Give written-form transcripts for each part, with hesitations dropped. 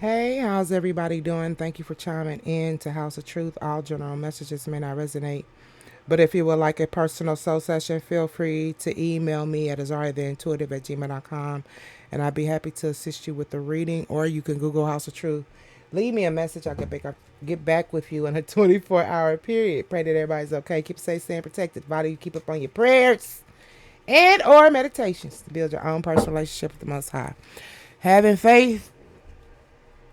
Hey, how's everybody doing? Thank you for chiming in to House of Truth. All general messages may not resonate. But if you would like a personal soul session, feel free to email me at AZARIATHEINTUITIVE@gmail.com and I'd be happy to assist you with the reading, or you can Google House of Truth. Leave me a message. I'll get back with you in a 24-hour period. Pray that everybody's okay. Keep safe, staying protected. Body, keep up on your prayers and or meditations to build your own personal relationship with the Most High. Having faith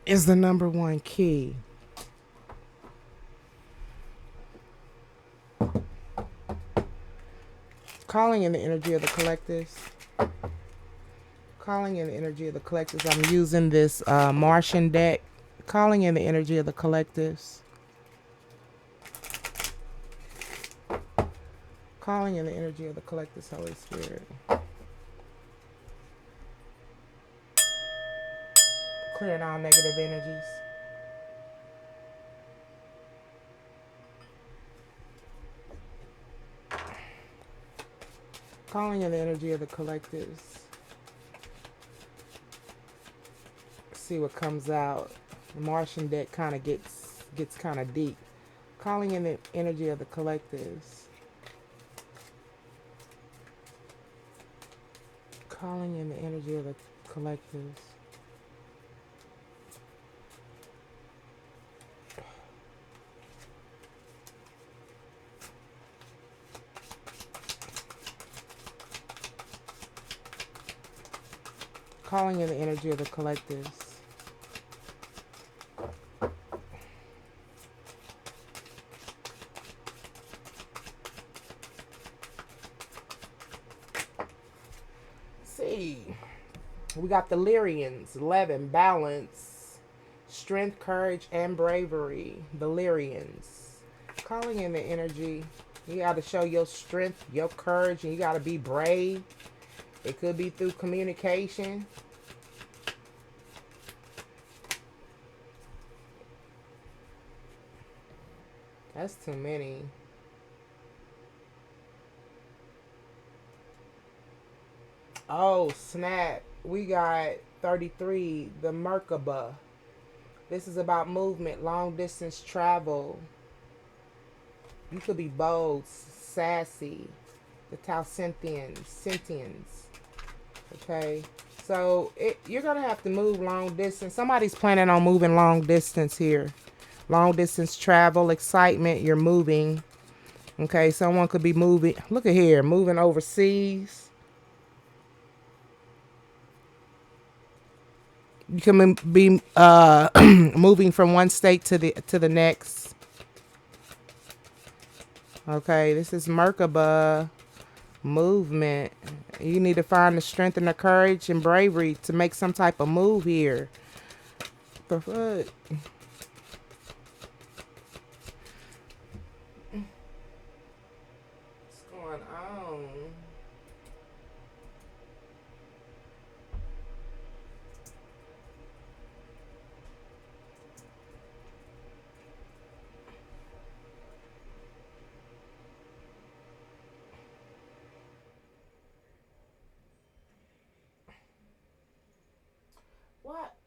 is the number one key. Calling in the energy of the collectives. Calling in the energy of the collectives. I'm using this Martian deck. Calling in the energy of the collectives. Calling in the energy of the collectives, Holy Spirit. Clearing all negative energies. Calling in the energy of the collectives. See what comes out. The Martian deck kind of gets kind of deep. Calling in the energy of the collectives. Calling in the energy of the collectives. Calling in the energy of the collectives. See, we got the Lyrians, 11, balance, strength, courage, and bravery. The Lyrians. Calling in the energy. You got to show your strength, your courage, and you got to be brave. It could be through communication. That's too many. Oh, snap. We got 33, the Merkaba. This is about movement, long distance travel. You could be bold, sassy. The Sentians. Okay. So you're going to have to move long distance. Somebody's planning on moving long distance here. Long distance travel, excitement, you're moving. Okay, someone could be moving. Look at here, moving overseas. You can be moving from one state to the next. Okay, this is Merkaba movement. You need to find the strength and the courage and bravery to make some type of move here. The fuck? What's going on?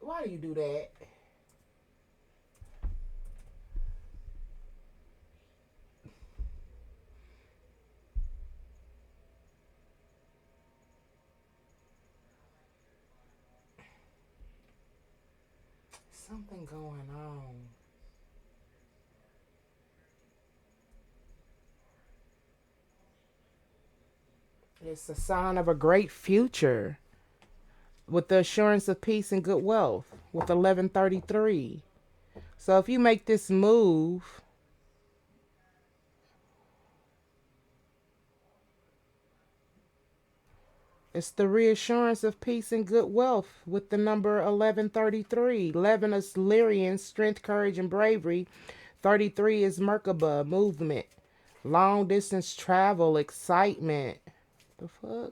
Why do you do that? Something going on. It's a sign of a great future with the assurance of peace and good wealth with 1133. So if you make this move, it's the reassurance of peace and good wealth with the number 1133. 11 is Lyrian, strength, courage, and bravery. 33 is Merkaba, movement. Long distance travel, excitement. The fuck?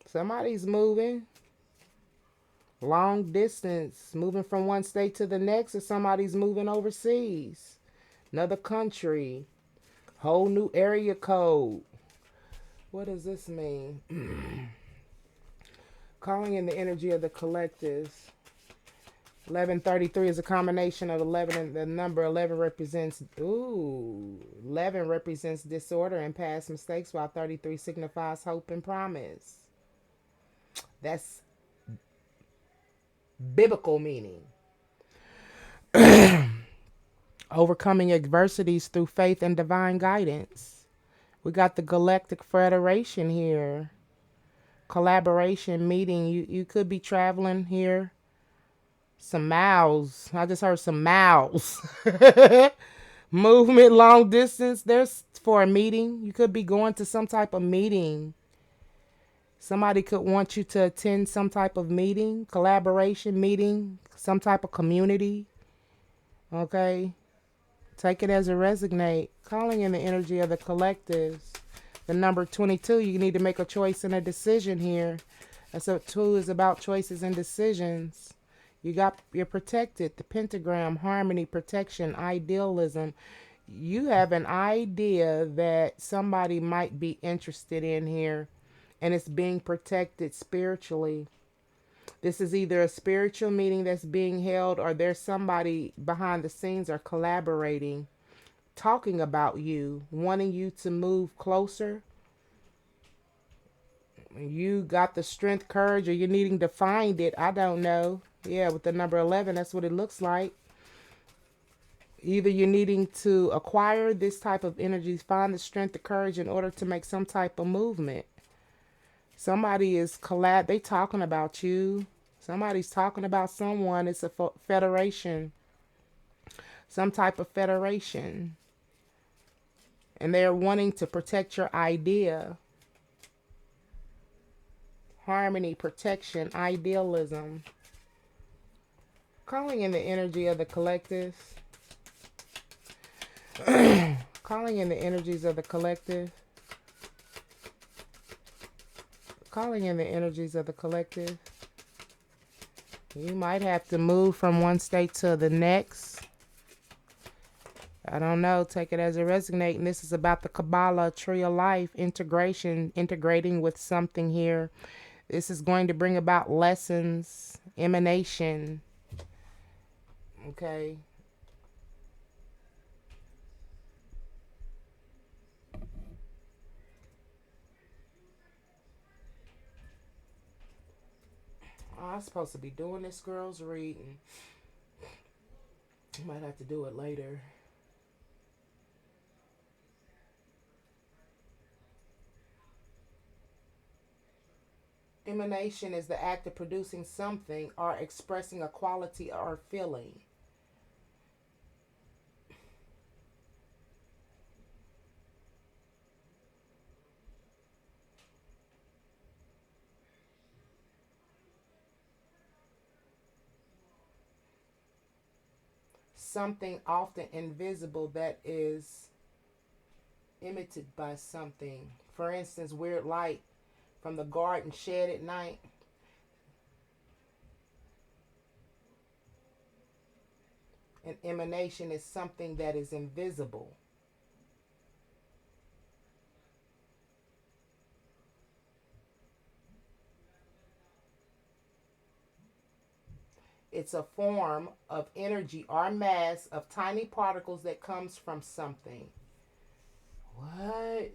Somebody's moving. Long distance, moving from one state to the next, or somebody's moving overseas. Another country. Whole new area code. What does this mean? Calling in the energy of the collectives. 1133 is a combination of 11, and the number 11 represents, 11 represents disorder and past mistakes, while 33 signifies hope and promise. That's biblical meaning. Overcoming adversities through faith and divine guidance. We got the Galactic Federation here. Collaboration meeting. You could be traveling here. Some miles. I just heard some miles. Movement long distance. There's for a meeting. You could be going to some type of meeting. Somebody could want you to attend some type of meeting, collaboration meeting, some type of community. Okay. Take it as a resonate. Calling in the energy of the collectives. The number 22, you need to make a choice and a decision here. That's what 2 is about, choices and decisions. You're protected. The pentagram, harmony, protection, idealism. You have an idea that somebody might be interested in here, and it's being protected spiritually. This is either a spiritual meeting that's being held, or there's somebody behind the scenes or collaborating, talking about you, wanting you to move closer. You got the strength, courage, or you're needing to find it. I don't know. Yeah, with the number 11, that's what it looks like. Either you're needing to acquire this type of energy, find the strength, the courage in order to make some type of movement. Somebody is they talking about you. Somebody's talking about someone. It's a federation. Some type of federation. And they're wanting to protect your idea. Harmony, protection, idealism. Calling in the energy of the collective. Calling in the energies of the collective. Calling in the energies of the collective. You might have to move from one state to the next. I don't know. Take it as it resonates. And this is about the Kabbalah, tree of life, integrating with something here. This is going to bring about lessons, emanation. Okay. Oh, I'm supposed to be doing this girl's reading. Might have to do it later. Emanation is the act of producing something or expressing a quality or feeling. Something often invisible that is emitted by something. For instance, weird light from the garden shed at night. An emanation is something that is invisible. It's a form of energy or mass of tiny particles that comes from something. What?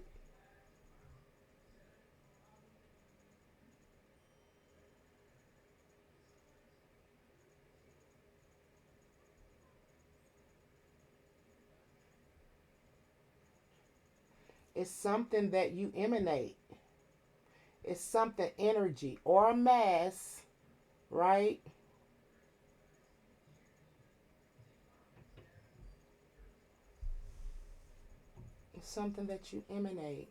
It's something that you emanate. It's something energy or mass, right? It's something that you emanate.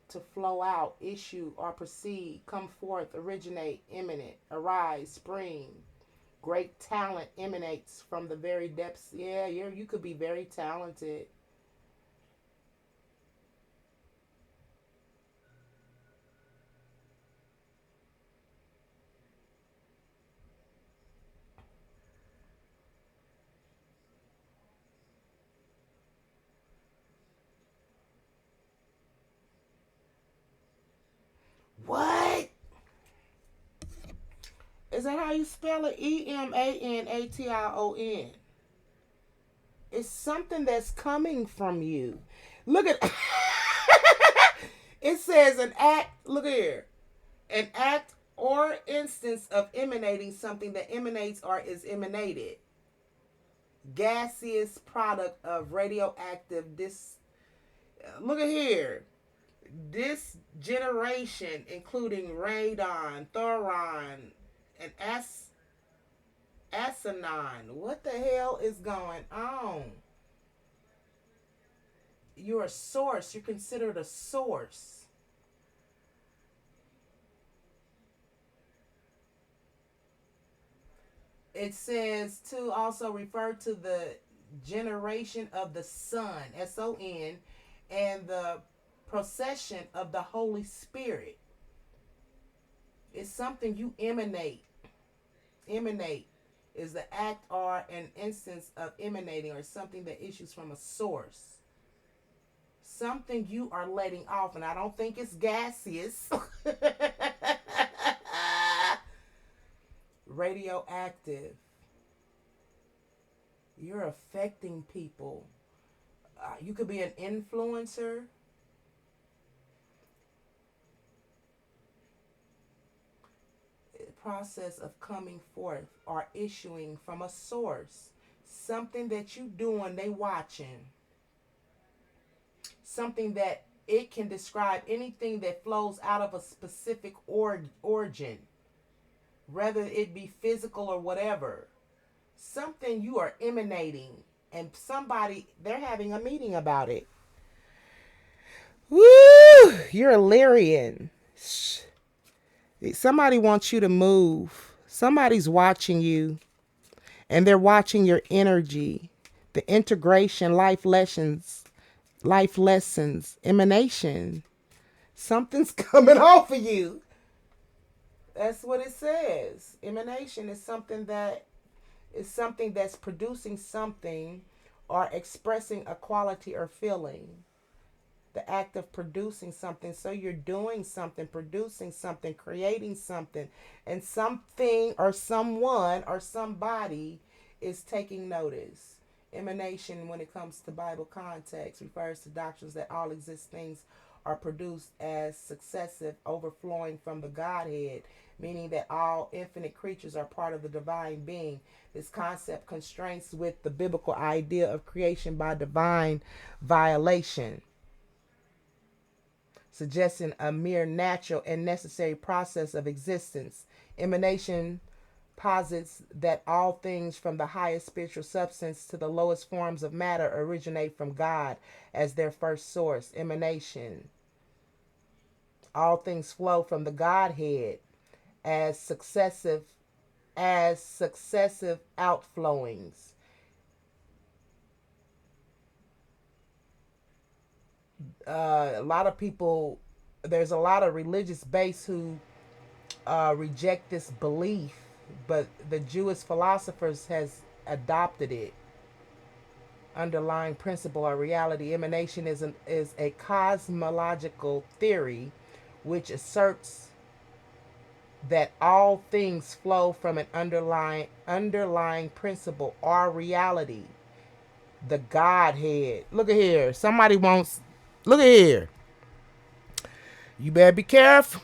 To flow out, issue, or proceed, come forth, originate, emanate, arise, spring. Great talent emanates from the very depths. Yeah, you could be very talented. What? Is that how you spell it? Emaнаtion. It's something that's coming from you. Look at it says an act, look here. An act or instance of emanating something that emanates or is emanated. Gaseous product of radioactive look at here. This generation, including radon, thoron, and asinine. What the hell is going on? You're a source. You're considered a source. It says to also refer to the generation of the Son, SON, and the procession of the Holy Spirit. It's something you emanate. Emanate is the act or an instance of emanating, or something that issues from a source. Something you are letting off, and I don't think it's gaseous. Radioactive. You're affecting people. You could be an influencer. Process of coming forth or issuing from a source. Something that you doing, they watching. Something that it can describe anything that flows out of a specific origin, whether it be physical or whatever. Something you are emanating, and somebody, they're having a meeting about it. Woo! You're a Lyrian. Somebody wants you to move. Somebody's watching you, and they're watching your energy, the integration, life lessons, emanation. Something's coming off of you. That's what it says. Emanation is something that's producing something or expressing a quality or feeling. The act of producing something. So you're doing something, producing something, creating something, and something or someone or somebody is taking notice. Emanation, when it comes to Bible context, refers to doctrines that all exist things are produced as successive, overflowing from the Godhead, meaning that all infinite creatures are part of the divine being. This concept constrains with the biblical idea of creation by divine violation, suggesting a mere natural and necessary process of existence. Emanation posits that all things from the highest spiritual substance to the lowest forms of matter originate from God as their first source. Emanation. All things flow from the Godhead as successive outflowings. A lot of people, there's a lot of religious base who reject this belief, but the Jewish philosophers has adopted it. Underlying principle or reality. Emanation is a cosmological theory which asserts that all things flow from an underlying principle or reality, the Godhead. Look at here. Somebody wants. Look at here. You better be careful.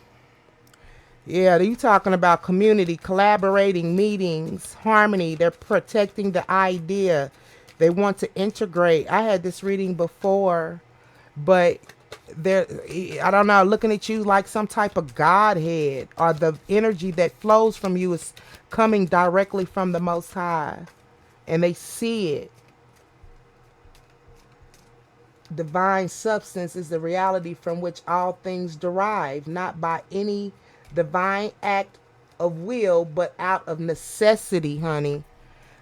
Yeah, you talking about community, collaborating, meetings, harmony. They're protecting the idea. They want to integrate. I had this reading before, but I don't know, looking at you like some type of Godhead, or the energy that flows from you is coming directly from the Most High, and they see it. Divine substance is the reality from which all things derive, not by any divine act of will, but out of necessity, honey.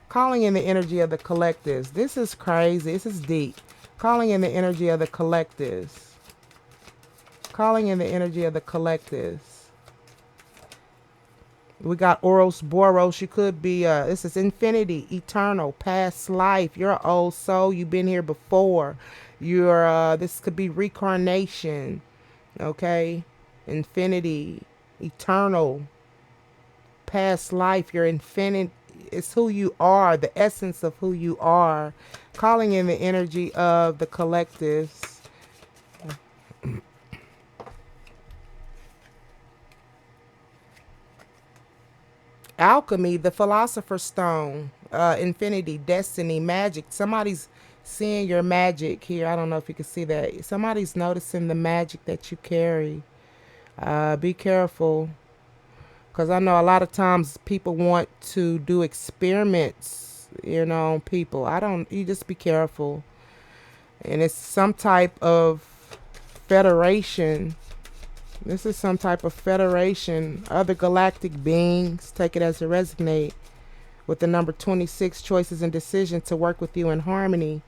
Calling in the energy of the collectives. This is crazy. This is deep. Calling in the energy of the collectives. Calling in the energy of the collectives. We got Oros Boros. You could be, this is infinity, eternal, past life. You're an old soul. You've been here before. This could be reincarnation. Okay? Infinity, eternal, past life, your infinite, it's who you are, the essence of who you are. Calling in the energy of the collectives. Alchemy, the philosopher's stone, infinity, destiny, magic. Somebody's seeing your magic here. I don't know if you can see that. Somebody's noticing the magic that you carry. Be careful, because I know a lot of times people want to do experiments, on people. I don't, you just be careful. And it's some type of federation. This is some type of federation. Other galactic beings, take it as a resonate, with the number 26, choices and decisions to work with you in harmony.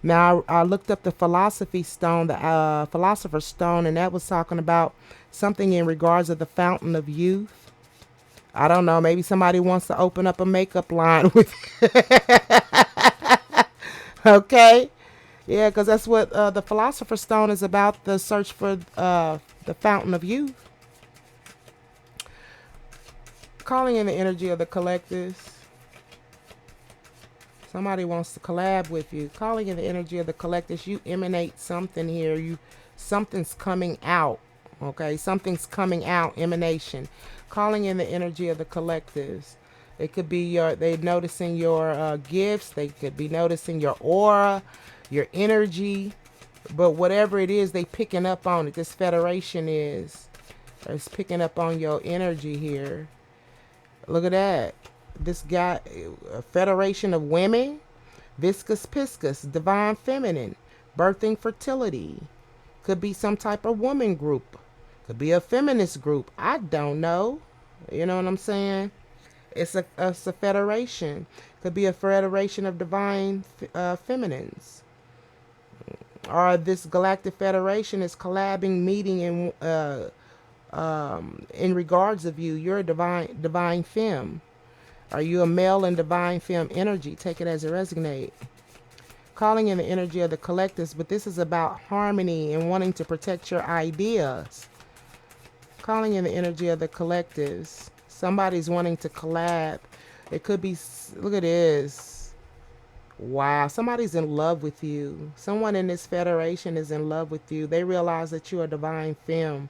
Now, I looked up the philosophy stone, the philosopher's stone, and that was talking about something in regards of the fountain of youth. I don't know. Maybe somebody wants to open up a makeup line with. Okay. Yeah, because that's what the philosopher's stone is about, the search for the fountain of youth. Calling in the energy of the collectives. Somebody wants to collab with you. Calling in the energy of the collectives. You emanate something here. Something's coming out. Okay, something's coming out. Emanation. Calling in the energy of the collectives. It could be they noticing your gifts. They could be noticing your aura, your energy. But whatever it is, they picking up on it. This federation is. It's picking up on your energy here. Look at that. This guy, a federation of women, viscous piscus, divine feminine, birthing fertility. Could be some type of woman group. Could be a feminist group. I don't know. You know what I'm saying? It's a federation. Could be a federation of divine feminines. Or this galactic federation is collabing, meeting in regards of you. You're a divine femme. Are you a male and divine femme energy? Take it as it resonates. Calling in the energy of the collectives, but this is about harmony and wanting to protect your ideas. Calling in the energy of the collectives. Somebody's wanting to collab. It could be, look at this. Wow, somebody's in love with you. Someone in this federation is in love with you. They realize that you're a divine femme.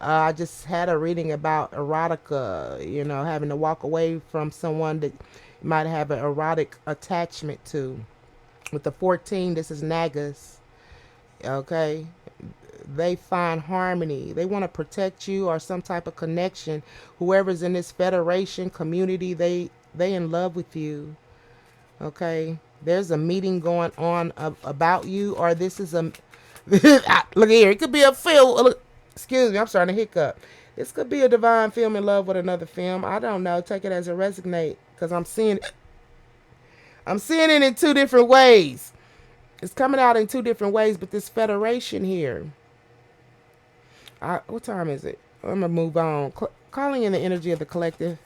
I just had a reading about erotica, having to walk away from someone that you might have an erotic attachment to. With the 14, this is Nagas. Okay? They find harmony. They want to protect you or some type of connection. Whoever's in this federation, community, they in love with you. Okay? There's a meeting going on about you, or this is a... Look here. It could be a film... Excuse me, I'm starting to hiccup. This could be a divine film in love with another film. I don't know. Take it as it resonate, because I'm seeing it in two different ways. It's coming out in two different ways, but this federation here. What time is it? I'm going to move on. Calling in the energy of the collective.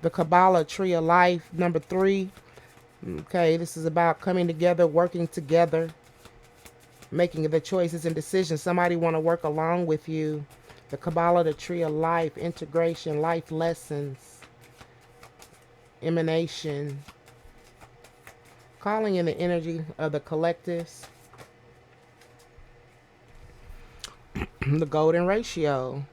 The Kabbalah Tree of Life, number 3. Okay, this is about coming together, working together. Making the choices and decisions. Somebody want to work along with you. The Kabbalah, the Tree of Life, integration, life lessons, emanation. Calling in the energy of the collectives. The golden ratio.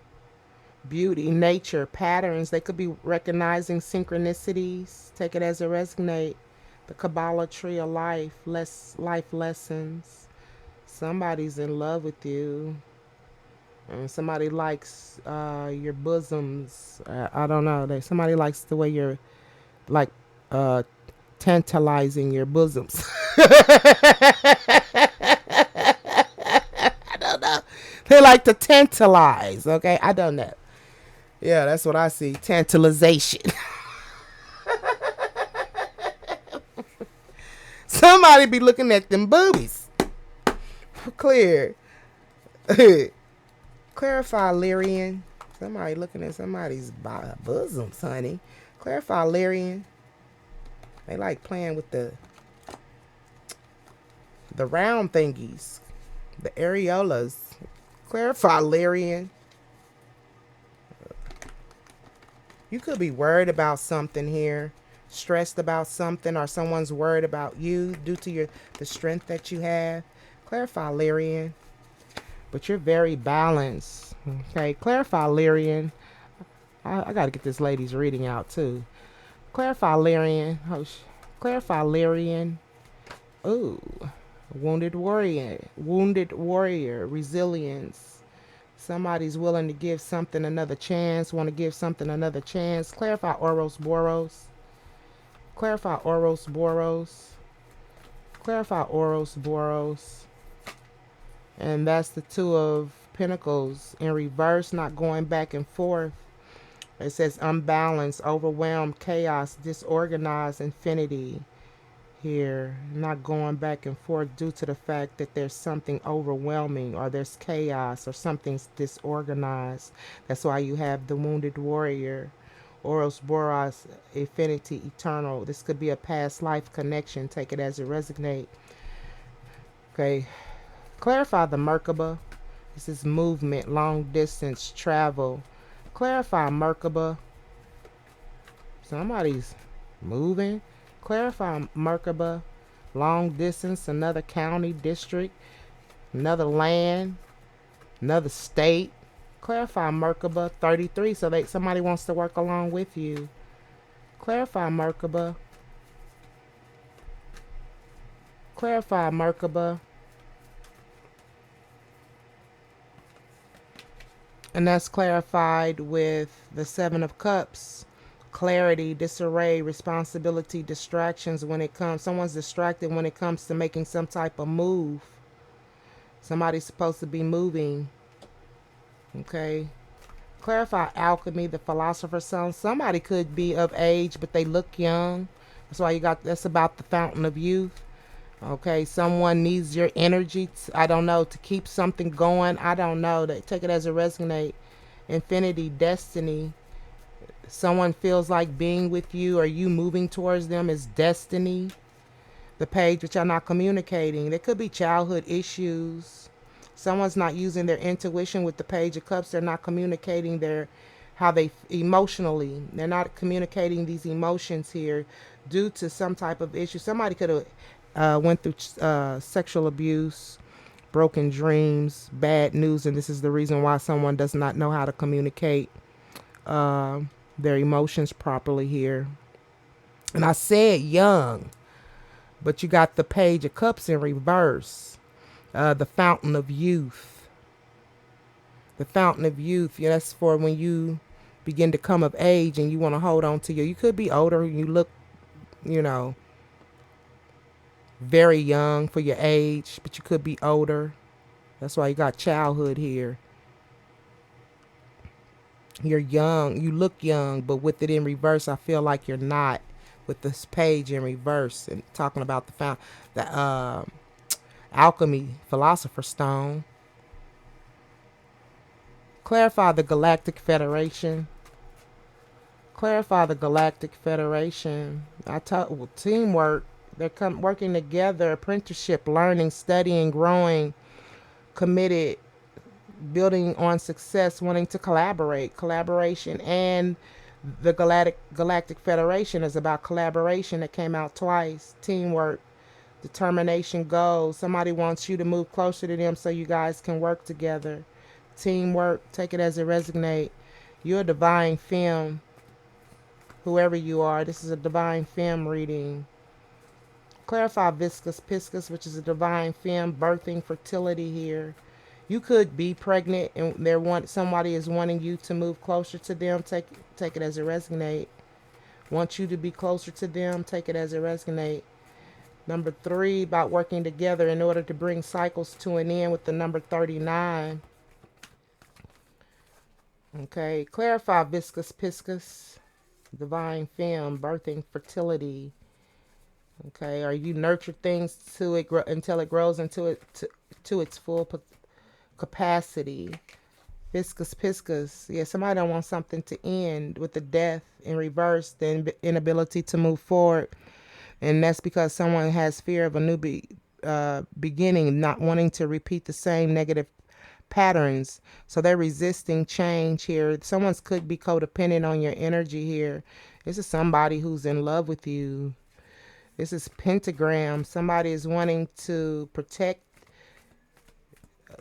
Beauty, nature, patterns. They could be recognizing synchronicities. Take it as it resonate. The Kabbalah Tree of Life, life lessons. Somebody's in love with you. And somebody likes your bosoms. I don't know. Somebody likes the way you're like tantalizing your bosoms. I don't know. They like to tantalize. Okay, I don't know. Yeah, that's what I see. Tantalization. Somebody be looking at them boobies. Clear. Clarify, Lyrian. Somebody looking at somebody's bosoms, honey. Clarify, Lyrian. They like playing with the round thingies. The areolas. Clarify, Lyrian. You could be worried about something here, stressed about something, or someone's worried about you due to the strength that you have. Clarify, Lyrian. But you're very balanced. Okay, clarify, Lyrian. I got to get this lady's reading out too. Clarify, Lyrian. Oh, clarify, Lyrian. Ooh, wounded warrior. Wounded warrior. Resilience. Somebody's willing to give something another chance. Want to give something another chance. Clarify, Oros Boros. Clarify, Oros Boros. Clarify, Oros Boros. And that's the Two of Pentacles in reverse, not going back and forth. It says unbalanced, overwhelmed, chaos, disorganized, infinity here. Not going back and forth due to the fact that there's something overwhelming or there's chaos or something's disorganized. That's why you have the wounded warrior. Oros Boros, infinity, eternal. This could be a past life connection. Take it as it resonates. Okay. Clarify the Merkaba. This is movement, long distance, travel. Clarify Merkaba. Somebody's moving. Clarify Merkaba. Long distance, another county, district, another land, another state. Clarify Merkaba. 33. So somebody wants to work along with you. Clarify Merkaba. Clarify Merkaba. And that's clarified with the Seven of Cups. Clarity, disarray, responsibility, distractions when it comes. Someone's distracted when it comes to making some type of move. Somebody's supposed to be moving. Okay. Clarify alchemy, the philosopher's stone. Somebody could be of age, but they look young. That's why that's about the fountain of youth. Okay, someone needs your energy, I don't know, to keep something going. I don't know. Take it as it resonate. Infinity, destiny. Someone feels like being with you or you moving towards them is destiny. The page which are not communicating. There could be childhood issues. Someone's not using their intuition with the Page of Cups. They're not communicating how they emotionally. They're not communicating these emotions here due to some type of issue. Somebody could have went through sexual abuse, broken dreams, bad news, and this is the reason why someone does not know how to communicate their emotions properly here. And I said young, but you got the Page of Cups in reverse. The fountain of youth. The fountain of youth. Yeah, that's for when you begin to come of age and you want to hold on to you could be older. You look, very young for your age, but you could be older. That's why you got childhood here. You're young. You look young, but with it in reverse, I feel like you're not. With this page in reverse and talking about the alchemy, philosopher's stone. Clarify the Galactic Federation. Clarify the Galactic Federation. Teamwork. They're working together, apprenticeship, learning, studying, growing, committed, building on success, wanting to collaborate. Collaboration. And the Galactic Federation is about collaboration. That came out twice. Teamwork, determination, goals. Somebody wants you to move closer to them so you guys can work together. Teamwork, take it as it resonates. You're a divine femme. Whoever you are, this is a divine femme reading. Clarify Viscus Piscus, which is a divine femme, birthing, fertility here. You could be pregnant and somebody is wanting you to move closer to them. Take it as it resonates. Want you to be closer to them. Take it as it resonates. Number 3, about working together in order to bring cycles to an end with the number 39. Okay, clarify Viscus Piscus, divine femme, birthing, fertility. Okay, or you nurture things until it grows into its full capacity. Viscus Piscus. Yeah, somebody don't want something to end with the death in reverse, the inability to move forward. And that's because someone has fear of a new beginning, not wanting to repeat the same negative patterns. So they're resisting change here. Someone could be codependent on your energy here. This is somebody who's in love with you. This is pentagram. Somebody is wanting to protect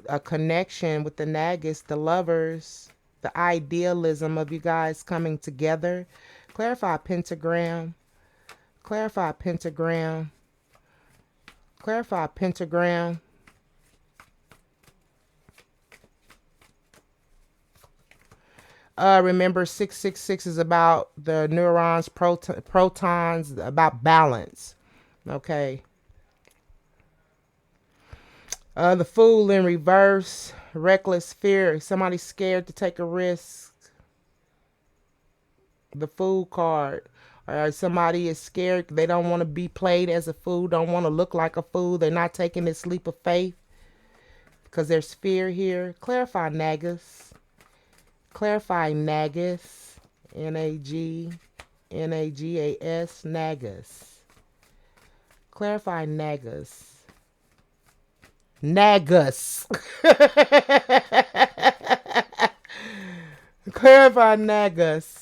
a connection with the Nagus, the lovers, the idealism of you guys coming together. Clarify pentagram. Clarify pentagram. Clarify pentagram. Remember, 666 is about the neurons, protons, about balance. Okay. The Fool in reverse, reckless fear. Somebody scared to take a risk. The Fool card. Or somebody is scared. They don't want to be played as a fool. Don't want to look like a fool. They're not taking this leap of faith because there's fear here. Clarify Nagus. Clarify Nagus. Nagas. Nagus. Clarify Nagus. Nagus. Clarify Nagus.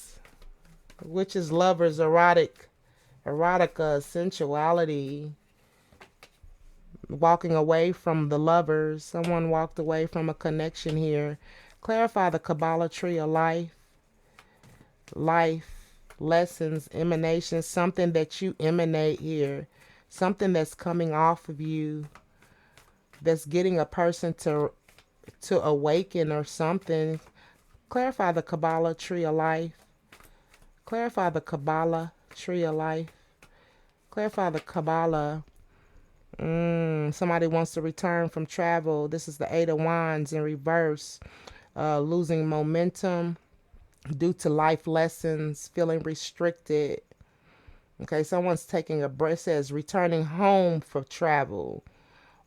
Which is lovers, erotica, sensuality. Walking away from the lovers. Someone walked away from a connection here. Clarify the Kabbalah tree of life. Life, lessons, emanations, something that you emanate here. Something that's coming off of you. That's getting a person to awaken or something. Clarify the Kabbalah tree of life. Clarify the Kabbalah tree of life. Clarify the Kabbalah. Somebody wants to return from travel. This is the Eight of Wands in reverse. Losing momentum due to life lessons. Feeling restricted. Okay, someone's taking a breath. It says returning home for travel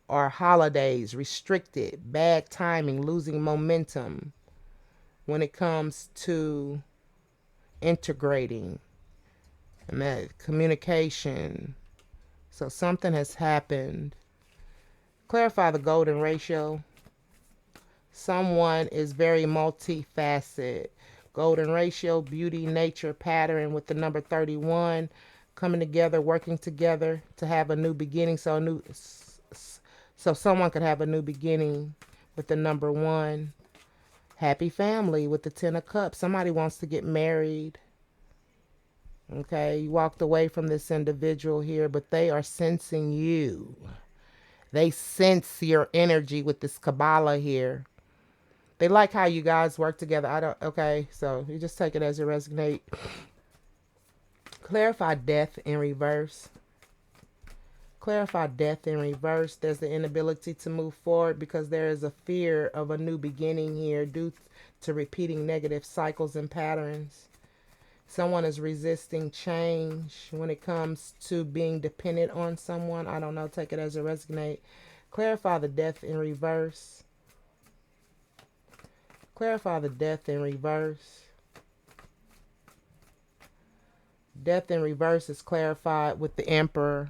or holidays. Restricted. Bad timing. Losing momentum when it comes to integrating and that communication. So something has happened. Clarify the golden ratio. Someone is very multifaceted. Golden ratio, beauty, nature, pattern with the number 31. Coming together, working together to have a new beginning. So someone could have a new beginning with the number 1. Happy family with the 10 of Cups. Somebody wants to get married. Okay, you walked away from this individual here, but they are sensing you. They sense your energy with this Kabbalah here. They like how you guys work together. Okay, so you just take it as you resonate. Clarify death in reverse. Clarify death in reverse. There's the inability to move forward because there is a fear of a new beginning here due to repeating negative cycles and patterns. Someone is resisting change when it comes to being dependent on someone. I don't know. Take it as a resonate. Clarify the death in reverse. Clarify the death in reverse. Death in reverse is clarified with the Emperor.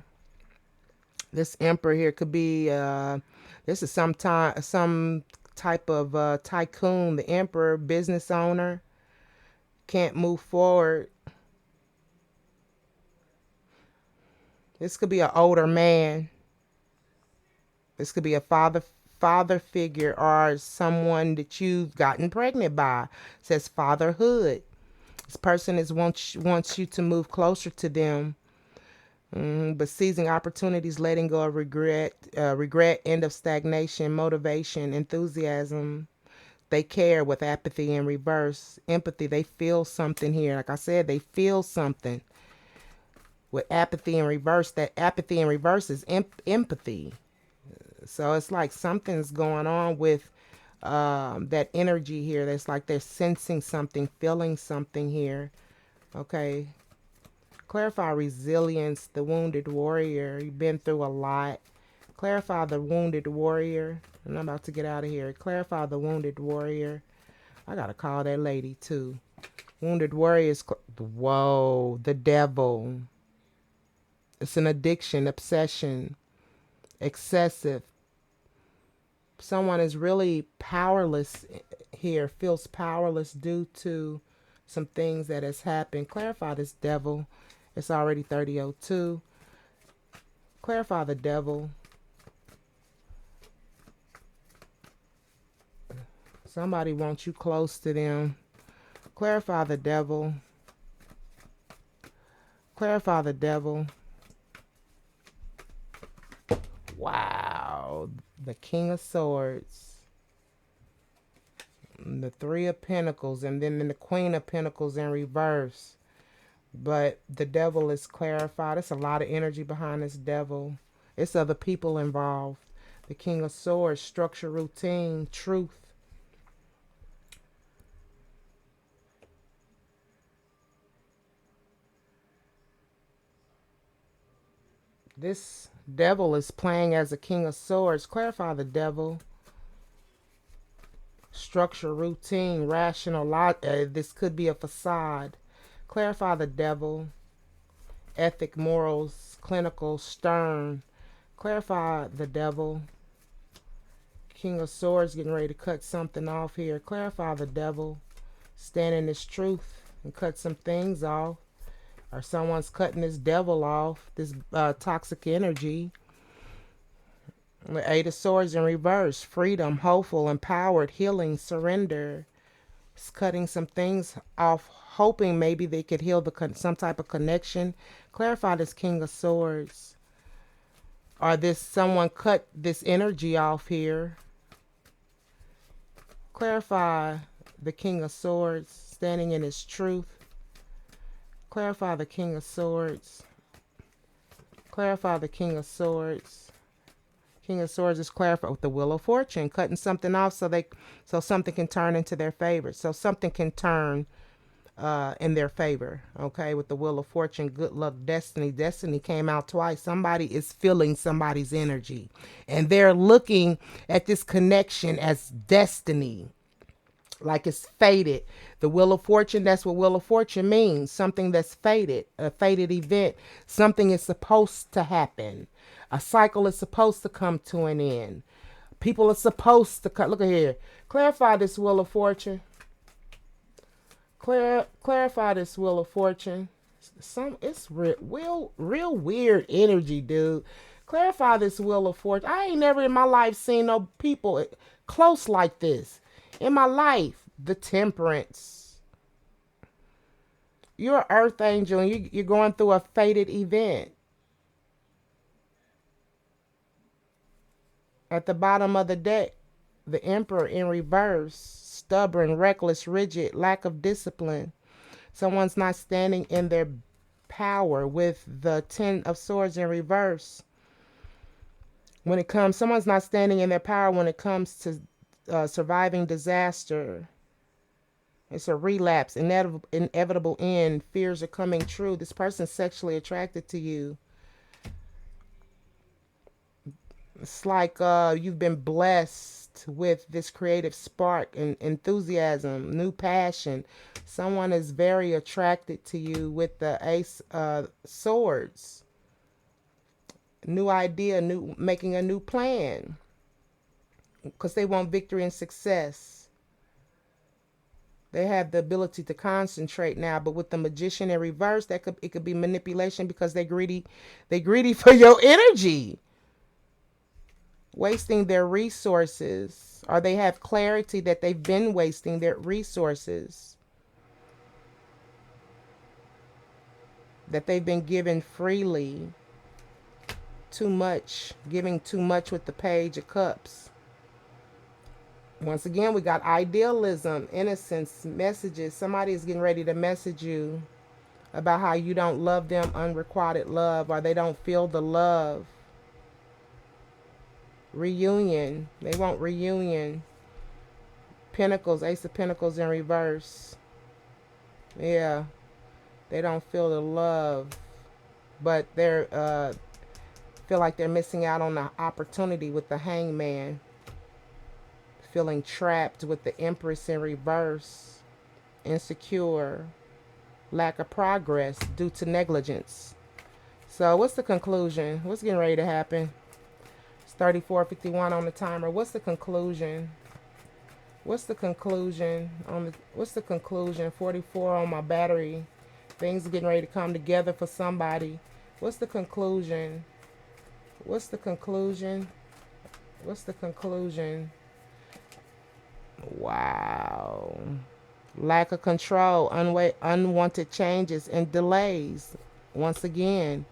This Emperor here could be, this is some type of tycoon. The Emperor, business owner, can't move forward. This could be an older man. This could be a father figure or someone that you've gotten pregnant by. It says fatherhood. This person wants you to move closer to them. But seizing opportunities, letting go of regret, end of stagnation, motivation, enthusiasm. They care with apathy in reverse. Empathy, they feel something here. Like I said, they feel something. With apathy in reverse, that apathy in reverse is empathy. So it's like something's going on with that energy here. That's like they're sensing something, feeling something here. Okay. Clarify resilience, the wounded warrior. You've been through a lot. Clarify the wounded warrior. And I'm about to get out of here. Clarify the wounded warrior. I got to call that lady too. Wounded warrior is, whoa, the devil. It's an addiction, obsession, excessive. Someone is really powerless here, feels powerless due to some things that has happened. Clarify this devil. It's already 30:02. Clarify the devil. Somebody wants you close to them. Clarify the devil. Clarify the devil. Wow. The King of Swords. The Three of Pentacles. And then the Queen of Pentacles in reverse. But the devil is clarified. It's a lot of energy behind this devil. It's other people involved. The King of Swords. Structure, routine, truth. This devil is playing as a King of Swords. Clarify the devil. Structure, routine, rational. This could be a facade. Clarify the devil. Ethic, morals, clinical, stern. Clarify the devil. King of Swords getting ready to cut something off here. Clarify the devil. Stand in his truth and cut some things off. Or someone's cutting this devil off, this toxic energy. The Eight of Swords in reverse. Freedom, hopeful, empowered, healing, surrender. It's cutting some things off, hoping maybe they could heal some type of connection. Clarify this King of Swords. Or this someone cut this energy off here. Clarify the King of Swords, standing in his truth. Clarify the King of Swords. Clarify the King of Swords. King of Swords is clarified with the Wheel of Fortune, cutting something off so something can turn into their favor. So something can turn in their favor. Okay, with the Wheel of Fortune, good luck, destiny. Destiny came out twice. Somebody is feeling somebody's energy, and they're looking at this connection as destiny. Like it's fated. The Wheel of Fortune, that's what Wheel of Fortune means. Something that's fated, a fated event. Something is supposed to happen. A cycle is supposed to come to an end. People are supposed to cut. Look at here. Clarify this Wheel of Fortune. Clarify this Wheel of Fortune. It's real weird energy, dude. Clarify this Wheel of Fortune. I ain't never in my life seen no people close like this. In my life, the Temperance. You're an earth angel and you're going through a fated event. At the bottom of the deck, the Emperor in reverse. Stubborn, reckless, rigid, lack of discipline. Someone's not standing in their power with the Ten of Swords in reverse. Someone's not standing in their power when it comes to surviving disaster. It's a relapse, inevitable end. Fears are coming true. This person's sexually attracted to you. It's like you've been blessed with this creative spark and enthusiasm, new passion. Someone is very attracted to you with the Ace Swords. New idea, making a new plan. Because they want victory and success. They have the ability to concentrate now, but with the Magician in reverse, it could be manipulation because they're greedy for your energy. Wasting their resources, or they have clarity that they've been wasting their resources that they've been given freely. Too much, giving too much with the Page of Cups. Once again, we got idealism, innocence, messages. Somebody is getting ready to message you about how you don't love them unrequited love, or they don't feel the love. Reunion. They want reunion. Pentacles, Ace of Pentacles in reverse. Yeah. They don't feel the love, but they're feel like they're missing out on the opportunity with the Hangman. Feeling trapped with the Empress in reverse. Insecure. Lack of progress due to negligence. So what's the conclusion? What's getting ready to happen? It's 34:51 on the timer. What's the conclusion? What's the conclusion on the? What's the conclusion? 44 on my battery. Things are getting ready to come together for somebody. What's the conclusion? What's the conclusion? What's the conclusion? Wow. Lack of control, unwanted changes, and delays. Once again,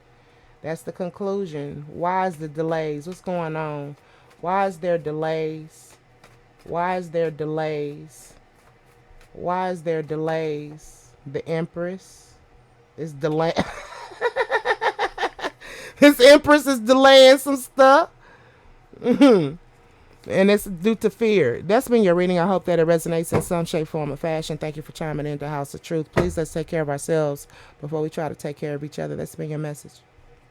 that's the conclusion. Why is the delays? What's going on? Why is there delays? Why is there delays? Why is there delays? The Empress is delaying. This Empress is delaying some stuff. And it's due to fear. That's been your reading. I hope that it resonates in some shape, form, or fashion. Thank you for chiming into House of Truth. Please let's take care of ourselves before we try to take care of each other. That's been your message.